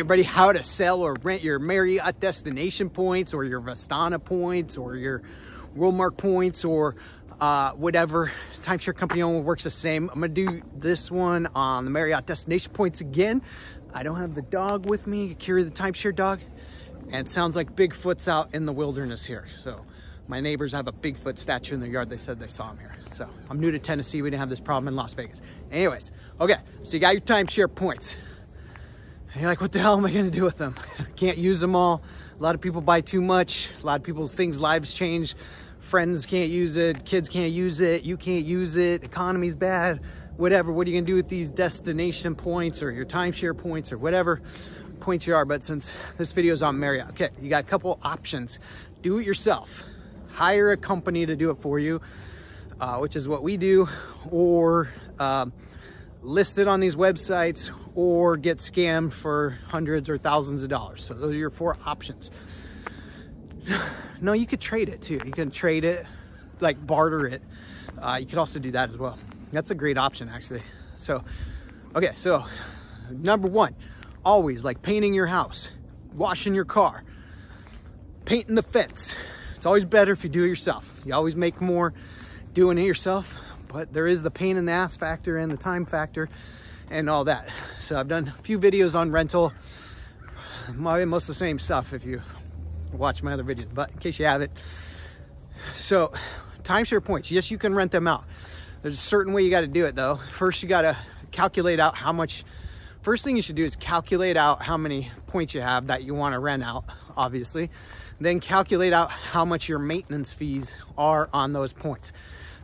everybody, how to sell or rent your Marriott destination points or your Vistana points or your Worldmark points or whatever timeshare company owner works the same. I'm gonna do this one on the Marriott destination points again. I don't have the dog with me, Kiri the timeshare dog, and it sounds like Bigfoot's out in the wilderness here. So my neighbors have a Bigfoot statue in their yard. They said they saw him here. So I'm new to Tennessee. We didn't have this problem in Las Vegas. Anyways, okay, so you got your timeshare points. And you're like, what the hell am I gonna do with them? Can't use them all. A lot of people buy too much. A lot of people's lives change. Friends can't use it, kids can't use it, you can't use it, economy's bad, whatever. What are you gonna do with these destination points or your timeshare points or whatever points you are? But since this video is on Marriott, okay, you got a couple options. Do it yourself. Hire a company to do it for you, which is what we do, or list it on these websites, or get scammed for hundreds or thousands of dollars. So those are your four options. No, you could trade it too. You can trade it, like barter it. You could also do that as well. That's a great option actually. So, okay, so number one, always like painting your house, washing your car, painting the fence. It's always better if you do it yourself. You always make more doing it yourself, but there is the pain in the ass factor and the time factor and all that. So I've done a few videos on rental, most of the same stuff if you watch my other videos, but in case you haven't. So timeshare points, yes, you can rent them out. There's a certain way you got to do it though. First, you got to calculate out how much. First thing you should do is calculate out how many points you have that you want to rent out, obviously. Then calculate out how much your maintenance fees are on those points.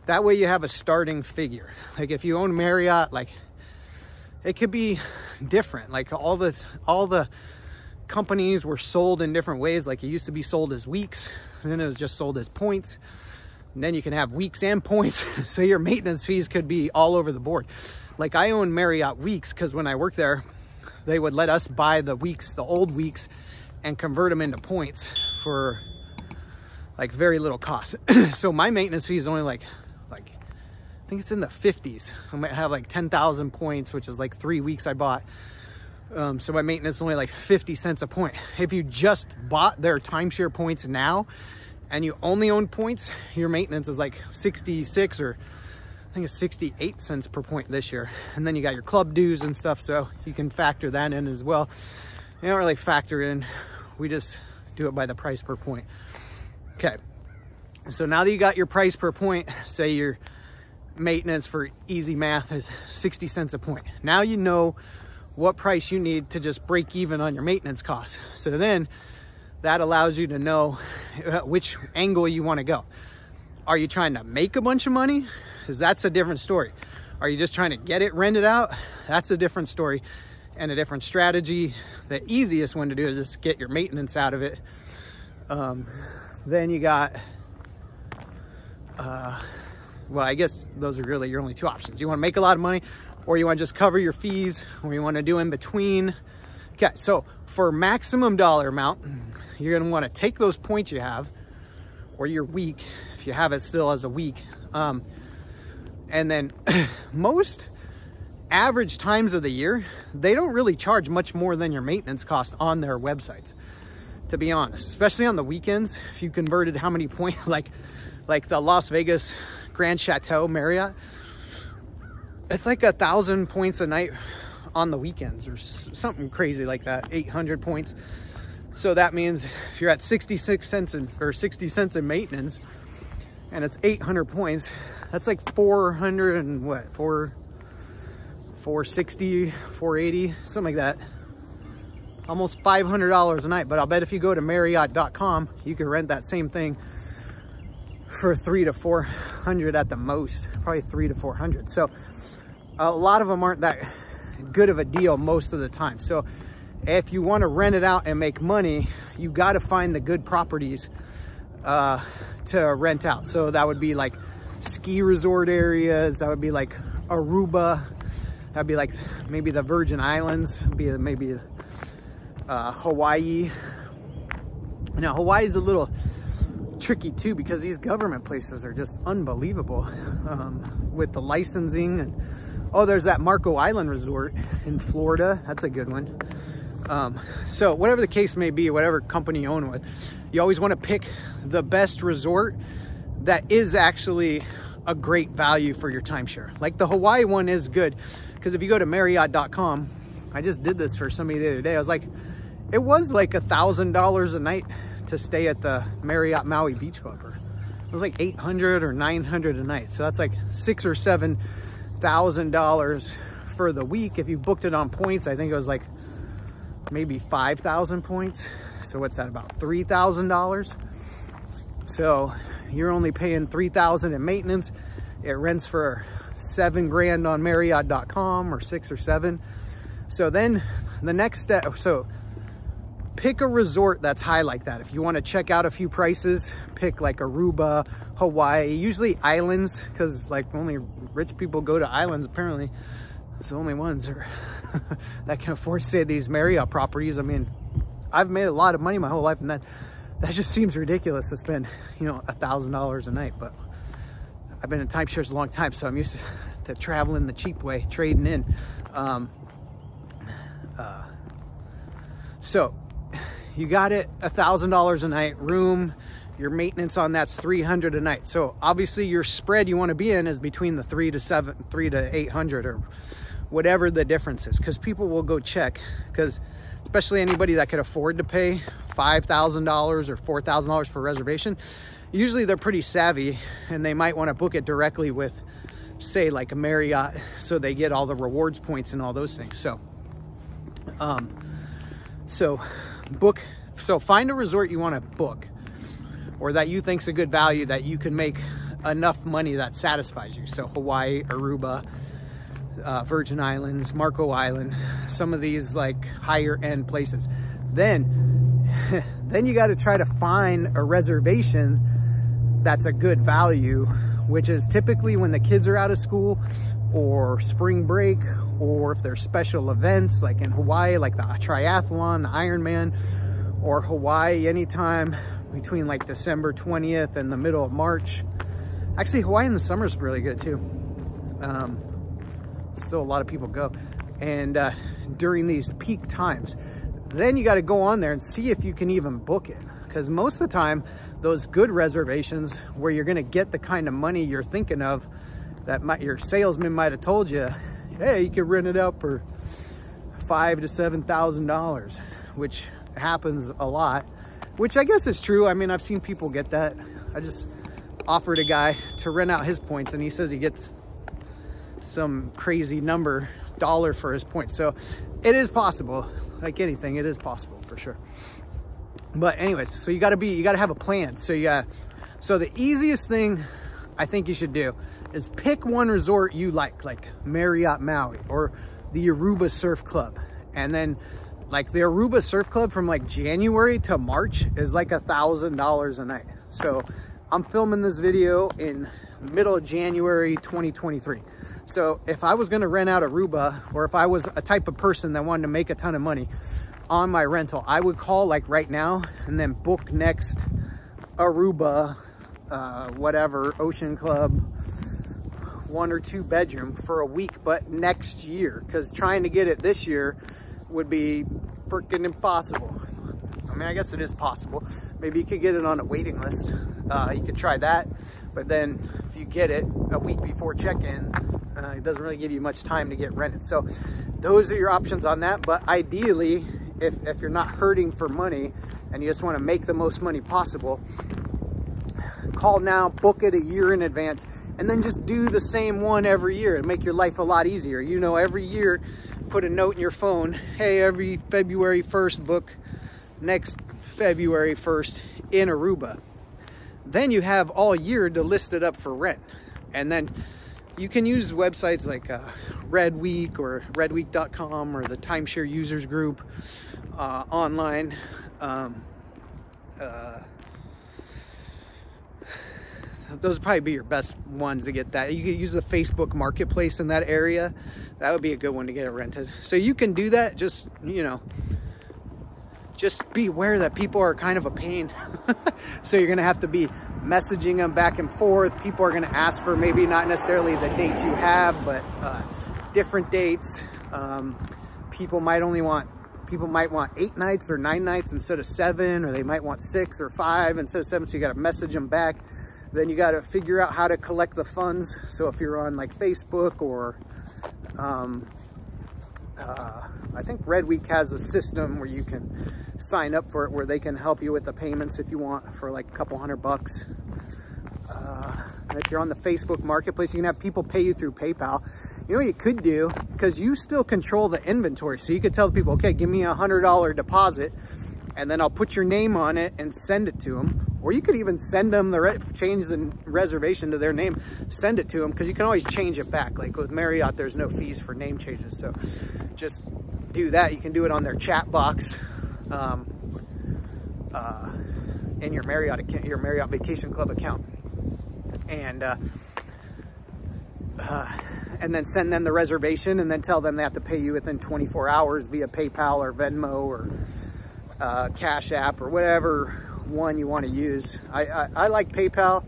That way you have a starting figure. Like if you own Marriott, like it could be different. Like all the companies were sold in different ways. Like it used to be sold as weeks, and then it was just sold as points. And then you can have weeks and points. So your maintenance fees could be all over the board. Like I own Marriott weeks because when I worked there, they would let us buy the weeks, the old weeks, and convert them into points for like very little cost. So my maintenance fee is only like I think it's in the 50s. I might have like 10,000 points, which is like 3 weeks I bought. So my maintenance is only like 50 cents a point. If you just bought their timeshare points now and you only own points, your maintenance is like 66 or I think it's 68 cents per point this year. And then you got your club dues and stuff, so you can factor that in as well. You don't really factor in, we just do it by the price per point. Okay, so now that you got your price per point, say your maintenance for easy math is 60 cents a point. Now you know what price you need to just break even on your maintenance costs. So then that allows you to know which angle you want to go. Are you trying to make a bunch of money? Because that's a different story. Are you just trying to get it rented out? That's a different story and a different strategy. The easiest one to do is just get your maintenance out of it. Then you got, well, I guess those are really your only two options. You want to make a lot of money, or you want to just cover your fees, or you want to do in between. Okay, so for maximum dollar amount, you're going to want to take those points you have, or your week, if you have it still as a week. And then most average times of the year, they don't really charge much more than your maintenance cost on their websites, to be honest, especially on the weekends. If you converted how many points, like the Las Vegas Grand Chateau Marriott, it's like 1,000 points a night on the weekends or something crazy like that, 800 points. So that means if you're at 66 cents or 60 cents in maintenance and it's 800 points, that's like 400 and what, 460, 480, something like that. Almost $500 a night. But I'll bet if you go to Marriott.com, you can rent that same thing for $300 to $400 at the most, probably $300 to $400. So a lot of them aren't that good of a deal most of the time. So if you want to rent it out and make money, you got to find the good properties to rent out. So that would be like ski resort areas. That would be like Aruba. That'd be like maybe the Virgin Islands. Maybe Hawaii. Now Hawaii's a little tricky too, because these government places are just unbelievable with the licensing. And oh, there's that Marco Island resort in Florida. That's a good one. So whatever the case may be, whatever company you own with, you always want to pick the best resort that is actually a great value for your timeshare. Like the Hawaii one is good, because if you go to Marriott.com, I just did this for somebody the other day. I was like, it was like $1,000 a night to stay at the Marriott Maui Beach Club. It was like $800 or $900 a night. So that's like $6,000 or $7,000 for the week. If you booked it on points, I think it was like maybe 5,000 points. So what's that, about $3,000? So you're only paying $3,000 in maintenance. It rents for $7 grand on Marriott.com, or 6 or 7. So then the next step, so pick a resort that's high like that. If you want to check out a few prices, pick like Aruba, Hawaii, usually islands, because like only rich people go to islands apparently. It's the only ones that can afford to stay at these Marriott properties. I mean, I've made a lot of money my whole life, and that just seems ridiculous to spend, you know, $1,000 a night. But I've been in timeshares a long time, so I'm used to traveling the cheap way, trading in. So you got it, $1,000 a night, room, your maintenance on that's $300 a night. So obviously your spread you want to be in is between the 3 to 800 or whatever the difference is, because people will go check, because especially anybody that could afford to pay $5,000 or $4,000 for a reservation, usually they're pretty savvy and they might want to book it directly with, say, like a Marriott, so they get all the rewards points and all those things. So find a resort you want to book, or that you think's a good value, that you can make enough money that satisfies you. So Hawaii, Aruba, Virgin Islands, Marco Island, some of these like higher end places. Then you got to try to find a reservation that's a good value, which is typically when the kids are out of school, or spring break, or if there's special events like in Hawaii, like the triathlon, the Ironman, or Hawaii anytime between like December 20th and the middle of March. Actually, Hawaii in the summer is really good too. Still a lot of people go. And during these peak times, then you got to go on there and see if you can even book it. Because most of the time, those good reservations where you're going to get the kind of money you're thinking of, that your salesman might have told you, hey, you can rent it out for $5,000 to $7,000, which happens a lot, which I guess is true. I mean, I've seen people get that. I just offered a guy to rent out his points, and he says he gets some crazy dollar for his points. So it is possible. Like anything, it is possible for sure. But anyways, so you got to have a plan. So the easiest thing I think you should do is pick one resort you like Marriott Maui or the Aruba Surf Club. And then like the Aruba Surf Club from like January to March is like $1,000 a night. So I'm filming this video in middle of January 2023. So if I was going to rent out Aruba, or if I was a type of person that wanted to make a ton of money on my rental, I would call like right now and then book next Aruba, whatever, Ocean Club, 1 or 2 bedroom for a week, but next year, because trying to get it this year would be freaking impossible. I mean, I guess it is possible. Maybe you could get it on a waiting list. You could try that, but then if you get it a week before check-in, it doesn't really give you much time to get rented. So those are your options on that. But ideally, if you're not hurting for money and you just want to make the most money possible, call now, book it a year in advance, and then just do the same one every year and make your life a lot easier. You know, every year, put a note in your phone, hey, every February 1st, book next February 1st in Aruba. Then you have all year to list it up for rent. And then you can use websites like Red Week or redweek.com or the Timeshare Users Group online. Those would probably be your best ones to get that. You could use the Facebook Marketplace in that area. That would be a good one to get it rented. So you can do that. Just, you know, just be aware that people are kind of a pain. So you're going to have to be messaging them back and forth. People are going to ask for maybe not necessarily the dates you have, but different dates. People might only want People might want 8 nights or 9 nights instead of 7, or they might want 6 or 5 instead of 7. So you got to message them back. Then you got to figure out how to collect the funds. So if you're on like Facebook or I think Red Week has a system where you can sign up for it, where they can help you with the payments if you want for like a couple $100. If you're on the Facebook marketplace, you can have people pay you through PayPal. You know what you could do, because you still control the inventory. So you could tell people, okay, give me a $100 deposit, and then I'll put your name on it and send it to them. Or you could even send them change the reservation to their name, send it to them, because you can always change it back. Like with Marriott, there's no fees for name changes. So just do that. You can do it on their chat box in your Marriott account, your Marriott Vacation Club account. And then send them the reservation, and then tell them they have to pay you within 24 hours via PayPal or Venmo or Cash App or whatever one you want to use. I like PayPal.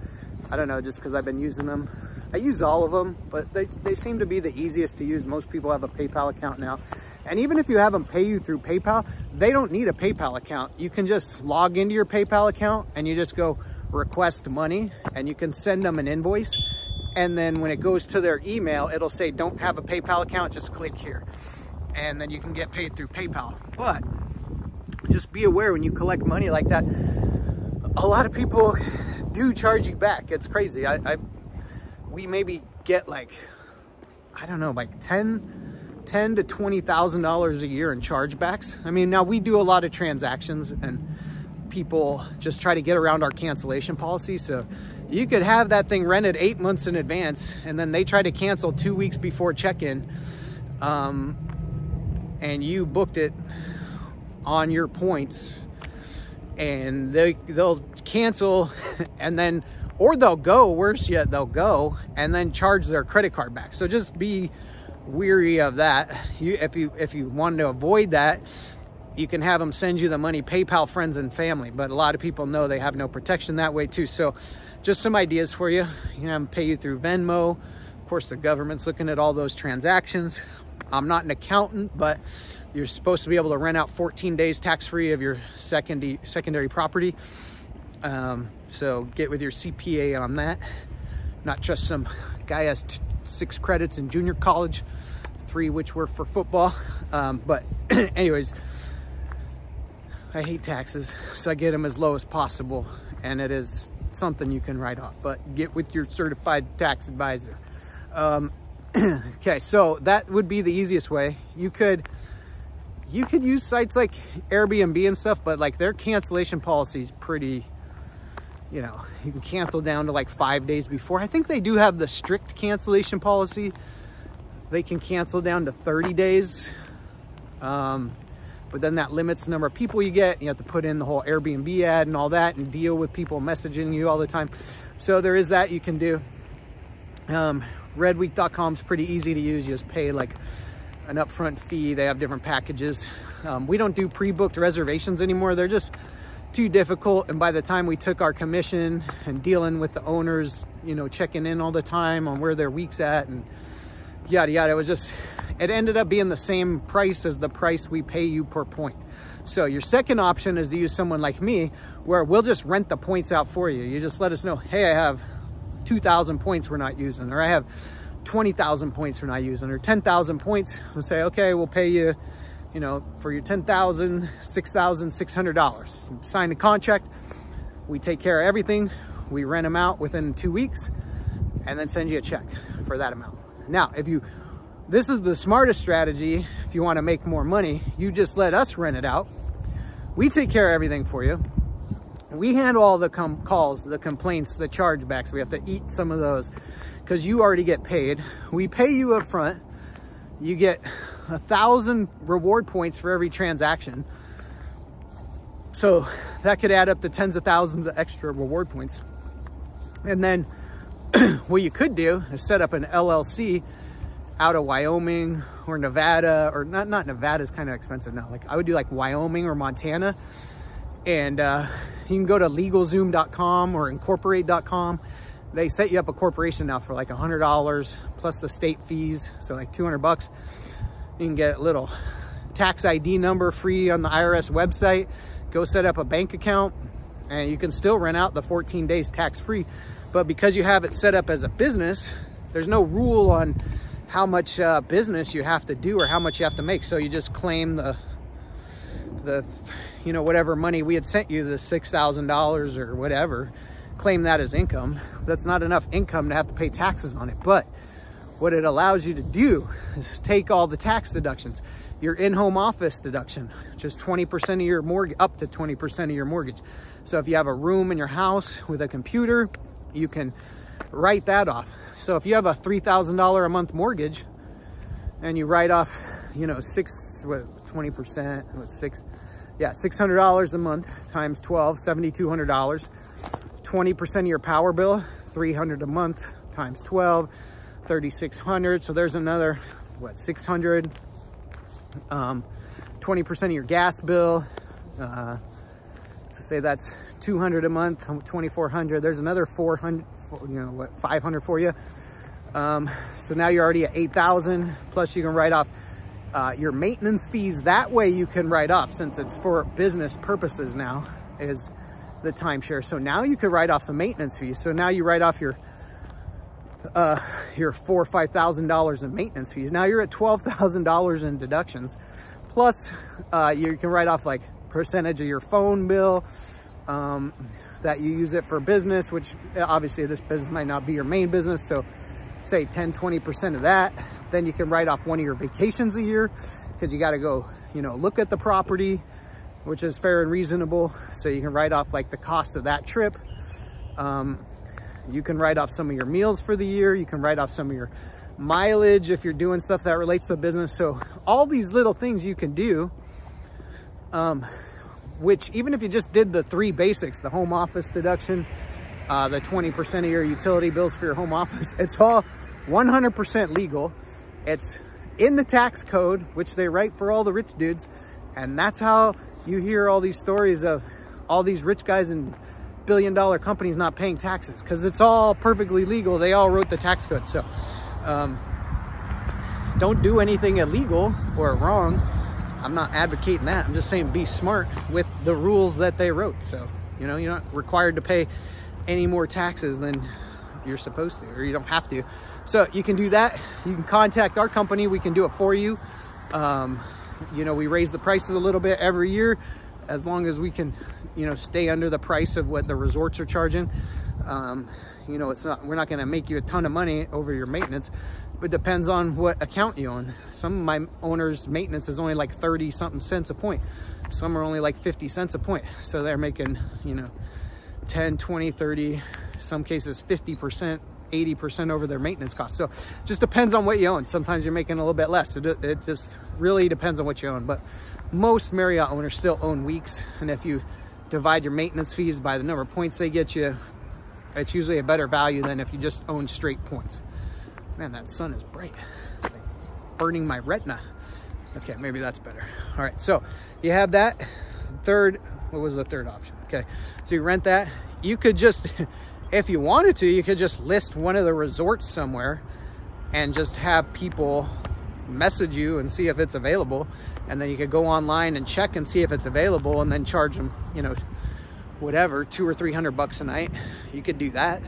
I don't know, just because I've been using them. I use all of them, but they seem to be the easiest to use. Most people have a PayPal account now. And even if you have them pay you through PayPal, they don't need a PayPal account. You can just log into your PayPal account and you just go request money, and you can send them an invoice. And then when it goes to their email, it'll say, don't have a PayPal account, just click here. And then you can get paid through PayPal. But just be aware when you collect money like that, a lot of people do charge you back. It's crazy. We maybe get like, I don't know, like $10 to $20,000 a year in chargebacks. I mean, now we do a lot of transactions, and people just try to get around our cancellation policy. So you could have that thing rented 8 months in advance, and then they try to cancel 2 weeks before check-in, and you booked it on your points, and they'll cancel, and then, or they'll go, worse yet, they'll go and then charge their credit card back. So just be weary of that. If you want to avoid that, you can have them send you the money, PayPal friends and family. But a lot of people know they have no protection that way too. So just some ideas for you. You can have them pay you through Venmo. Of course, the government's looking at all those transactions. I'm not an accountant, but you're supposed to be able to rent out 14 days tax-free of your secondary property. So get with your CPA on that. Not just some guy has 6 credits in junior college, 3 which were for football. But anyways, I hate taxes, so I get them as low as possible, and it is something you can write off, but get with your certified tax advisor. Okay, so that would be the easiest way. You could use sites like Airbnb and stuff, but like their cancellation policy is pretty, you know, you can cancel down to like 5 days before. I think they do have the strict cancellation policy. They can cancel down to 30 days. But then that limits the number of people you get. You have to put in the whole Airbnb ad and all that, and deal with people messaging you all the time. So there is that you can do. Redweek.com is pretty easy to use. You just pay like an upfront fee. They have different packages. We don't do pre-booked reservations anymore. They're just too difficult. And by the time we took our commission and dealing with the owners, you know, checking in all the time on where their week's at and yada yada, it ended up being the same price as the price we pay you per point. So your second option is to use someone like me, where we'll just rent the points out for you. You just let us know, hey, I have 2,000 points we're not using, or I have 20,000 points we're not using, or 10,000 points. We'll say, okay, we'll pay you, you know, for your 10,000, $6,600. Sign the contract. We take care of everything. We rent them out within 2 weeks, and then send you a check for that amount. Now, this is the smartest strategy. If you want to make more money, you just let us rent it out. We take care of everything for you. We handle all the calls, the complaints, the chargebacks. We have to eat some of those because you already get paid. We pay you up front. You get 1,000 reward points for every transaction. So that could add up to tens of thousands of extra reward points. And then what you could do is set up an LLC out of Wyoming or Nevada, or not Nevada is kind of expensive now. Like I would do like Wyoming or Montana, and you can go to LegalZoom.com or Incorporate.com. They set you up a corporation now for like $100 plus the state fees, so like $200. You can get little tax ID number free on the IRS website. Go set up a bank account, and you can still rent out the 14 days tax-free. But because you have it set up as a business, there's no rule on how much business you have to do or how much you have to make. So you just claim the you know, whatever money we had sent you, the $6,000 or whatever, claim that as income. That's not enough income to have to pay taxes on it. But what it allows you to do is take all the tax deductions. Your in-home office deduction, just 20% of your mortgage, up to 20% of your mortgage. So if you have a room in your house with a computer, you can write that off. So if you have a $3,000 a month mortgage and you write off, you know, 600 $600 a month times 12, $7,200. 20% of your power bill, $300 a month times 12, $3,600. So there's another, what, $600. 20% of your gas bill. So say that's $200 a month, $2,400. There's another $400, you know, what, $500 for you. So now you're already at $8,000. Plus you can write off your maintenance fees. That way you can write off, since it's for business purposes now, is the timeshare. So now you could write off the maintenance fees. So now you write off your $4,000 or $5,000 in maintenance fees. Now you're at $12,000 in deductions. Plus you can write off like percentage of your phone bill that you use it for business, which obviously this business might not be your main business. So say 10-20% of that. Then you can write off one of your vacations a year, because you got to go, you know, look at the property, which is fair and reasonable. So you can write off like the cost of that trip. You can write off some of your meals for the year. You can write off some of your mileage if you're doing stuff that relates to the business. So all these little things you can do, which even if you just did the three basics, the home office deduction, the 20% of your utility bills for your home office, it's all 100% legal. It's in the tax code, which they write for all the rich dudes. And that's how you hear all these stories of all these rich guys and billion-dollar companies not paying taxes, because it's all perfectly legal. They all wrote the tax code. So don't do anything illegal or wrong. I'm not advocating that. I'm just saying be smart with the rules that they wrote. So, you know, you're not required to pay any more taxes than you're supposed to, or you don't have to. So you can do that. You can contact our company. We can do it for you. You know, we raise the prices a little bit every year, as long as we can, you know, stay under the price of what the resorts are charging. You know, we're not going to make you a ton of money over your maintenance. It depends on what account you own. Some of my owners' maintenance is only like 30 something cents a point. Some are only like 50 cents a point. So they're making, you know, 10, 20, 30, some cases 50%, 80% over their maintenance costs. So it just depends on what you own. Sometimes you're making a little bit less. It just really depends on what you own. But most Marriott owners still own weeks. And if you divide your maintenance fees by the number of points they get you, it's usually a better value than if you just own straight points. Man, that sun is bright. It's like burning my retina. Okay, maybe that's better. All right, so you have that. Third, what was the third option? Okay, so you rent that. You could just, if you wanted to, you could just list one of the resorts somewhere and just have people message you and see if it's available. And then you could go online and check and see if it's available, and then charge them, you know, whatever, $200 or $300 a night. You could do that.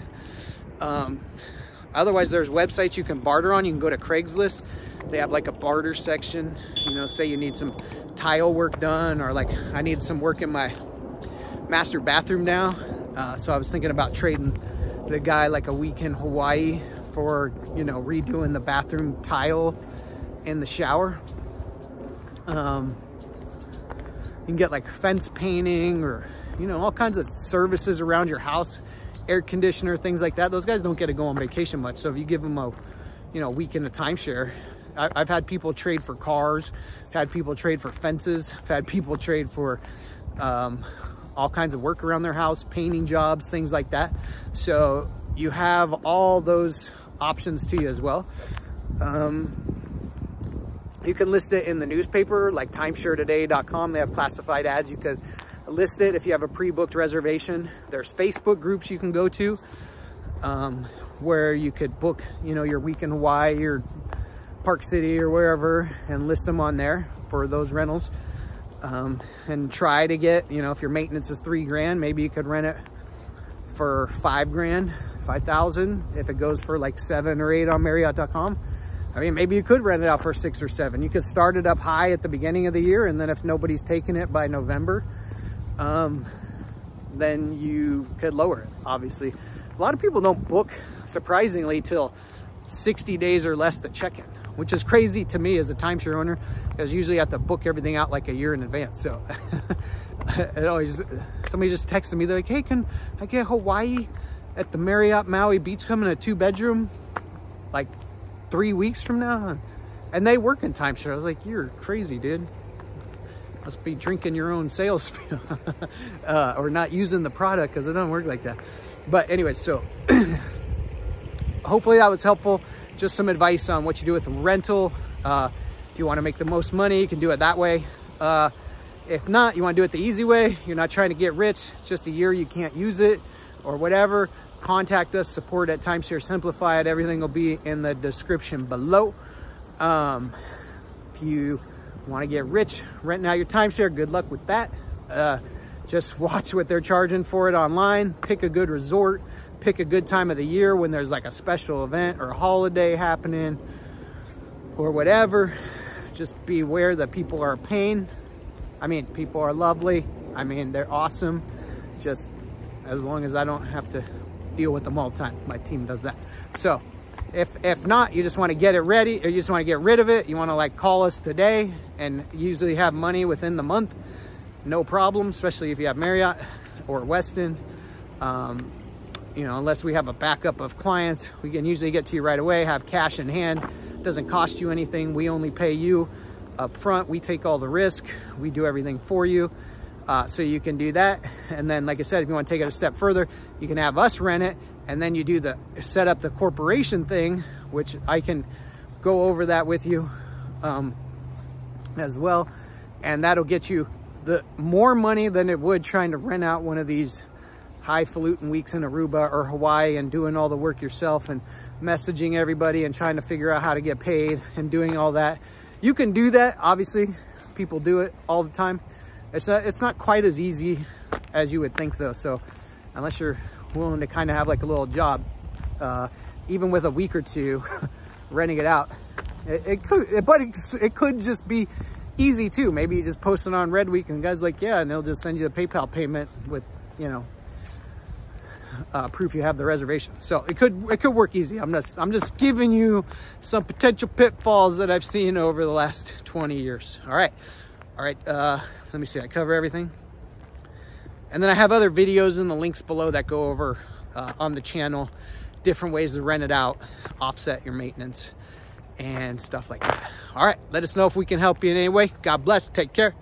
Otherwise, there's websites you can barter on. You can go to Craigslist. They have like a barter section. You know, say you need some tile work done, or like I need some work in my master bathroom now. So I was thinking about trading the guy like a week in Hawaii for, you know, redoing the bathroom tile in the shower. You can get like fence painting, or, you know, all kinds of services around your house, air conditioner, things like that. Those guys don't get to go on vacation much. So if you give them a, you know, week in a timeshare, I've had people trade for cars, I've had people trade for fences, I've had people trade for all kinds of work around their house, painting jobs, things like that. So you have all those options to you as well. You can list it in the newspaper, like timesharetoday.com. They have classified ads. You could list it if you have a pre-booked reservation. There's Facebook groups you can go to where you could book, you know, your week in Hawaii or Park City or wherever, and list them on there. for those rentals. And try to get, you know, if your maintenance is $3,000, maybe you could rent it for $5,000, $5,000. If it goes for like 7 or 8 on Marriott.com, I mean, maybe you could rent it out for 6 or 7. You could start it up high at the beginning of the year, and then if nobody's taking it by November, then you could lower it, obviously. A lot of people don't book, surprisingly, till 60 days or less to check-in, which is crazy to me as a timeshare owner, because usually you have to book everything out like a year in advance. So it always, somebody just texted me, they're like, hey, can I get Hawaii at the Marriott Maui Beach Come in a 2-bedroom like 3 weeks from now? And they work in timeshare. I was like, you're crazy, dude. Must be drinking your own sales or not using the product, because it doesn't work like that. But anyway, so hopefully that was helpful. Just some advice on what you do with the rental. If you want to make the most money, you can do it that way. If not, you want to do it the easy way. You're not trying to get rich. It's just a year you can't use it or whatever. Contact us, support at Timeshare Simplified. Everything will be in the description below. If you want to get rich renting out your timeshare, good luck with that. Just watch what they're charging for it online. Pick a good resort. Pick a good time of the year when there's like a special event or a holiday happening or whatever. Just be aware that people are a pain. I mean, people are lovely. I mean, they're awesome. Just as long as I don't have to deal with them all the time. My team does that. So if not, you just want to get it ready, or you just want to get rid of it, you want to like call us today and usually have money within the month. No problem, especially if you have Marriott or Westin. You know, unless we have a backup of clients, we can usually get to you right away, have cash in hand. It doesn't cost you anything. We only pay you up front. We take all the risk. We do everything for you. So you can do that. And then, like I said, if you want to take it a step further, you can have us rent it, and then you do the set up the corporation thing, which I can go over that with you as well. And that'll get you the more money than it would trying to rent out one of these highfalutin weeks in Aruba or Hawaii and doing all the work yourself and messaging everybody and trying to figure out how to get paid and doing all that. You can do that, obviously. People do it all the time. It's not quite as easy as you would think, though. So unless you're willing to kind of have like a little job, even with a week or two renting it out, it could just be easy too. Maybe you just post it on Red Week and the guy's like, yeah, and they'll just send you the PayPal payment with, you know, proof you have the reservation. So it could work easy. I'm just giving you some potential pitfalls that I've seen over the last 20 years. All right. Let me see. I cover everything. And then I have other videos in the links below that go over on the channel, different ways to rent it out, offset your maintenance and stuff like that. All right. Let us know if we can help you in any way. God bless. Take care.